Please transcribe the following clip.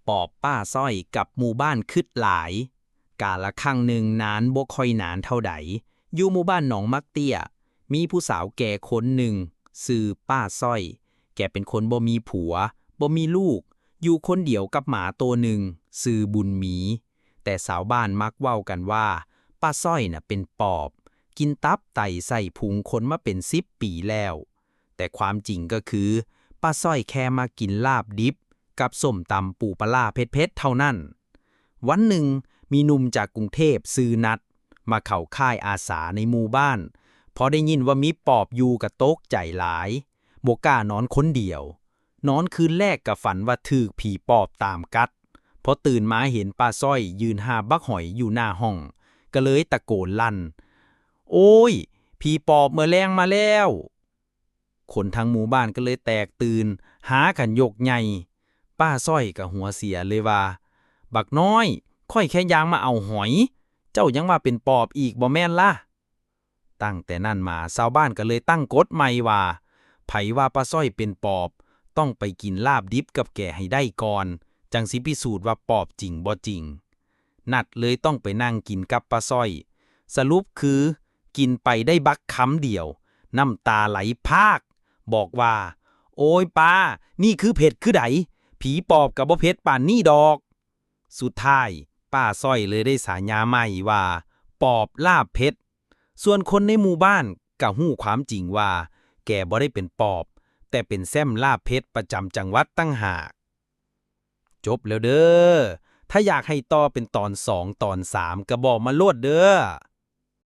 ปอบป้าส้อยกับหมู่บ้านคึดหลาย กาละครั้งหนึ่งนานบ่ค่อยนานเท่าใดอยู่หมู่บ้านหนองมักเตี้ยมีผู้สาวแก่คนหนึ่งชื่อป้าส้อย แกเป็นคนบ่มีผัวบ่มีลูก อยู่คนเดียวกับหมาตัวหนึ่งชื่อบุญมี แต่สาวบ้านมักเว้ากันว่าป้าส้อยน่ะเป็นปอบ กินตับไตใส่พุงคนมาเป็น10 ปีแล้ว แต่ความจริงก็คือป้าส้อยแค่มากินลาบดิบกับส้มตำปูปลาร้าเผ็ดๆเท่านั้น วันหนึ่งมีหนุ่มจากกรุงเทพชื่อนัดมาเข้าค่ายอาสาในหมู่บ้านพอได้ยินว่ามีปอบอยู่กะตกใจหลายบ่กล้านอนคนเดียวนอนคืนแรกก็ฝันว่าถูกผีปอบตามกัดพอตื่นมาเห็นป้าส้อยยืนหาบักหอยอยู่หน้าห้องก็เลยตะโกนลั่นโอ้ยผีปอบเมื่อแรงมาแล้วคนทั้งหมู่บ้านก็เลยแตกตื่นหากันยกใหญ่ป้าส้อยก็หัวเสียเลยว่าบักน้อยค่อยแค่ยางมาเอาหอยเจ้ายังว่าเป็นปอบอีกบ่แม่นล่ะตั้งแต่นั้นมาชาวบ้านก็เลยตั้งกฎใหม่ว่าไผว่าป้าส้อยเป็นปอบต้องไปกินลาบดิบกับแกให้ได้ก่อนจังสิพิสูจน์ว่าปอบจริงบ่จริงนัดเลยต้องไปนั่งกินกับป้าส้อยสรุปคือกินไปได้บักคำเดียวน้ำตาไหลพรากบอกว่าโอ้ยป้านี่คือเผ็ดคือไดผีปอบกับบ่เผ็ดป่านนี่ดอกสุดท้ายป้าส้อยเลยได้ฉายาใหม่ว่าปอบลาบเผ็ดส่วนคนในหมู่บ้านก็ฮู้ความจริงว่าแกบ่ได้เป็นปอบแต่เป็นแซมลาบเผ็ดประจำจังหวัดตั้งหากจบแล้วเด้อถ้าอยากให้ต่อเป็นตอน2ตอน3ก็บอกมาโลดเด้อ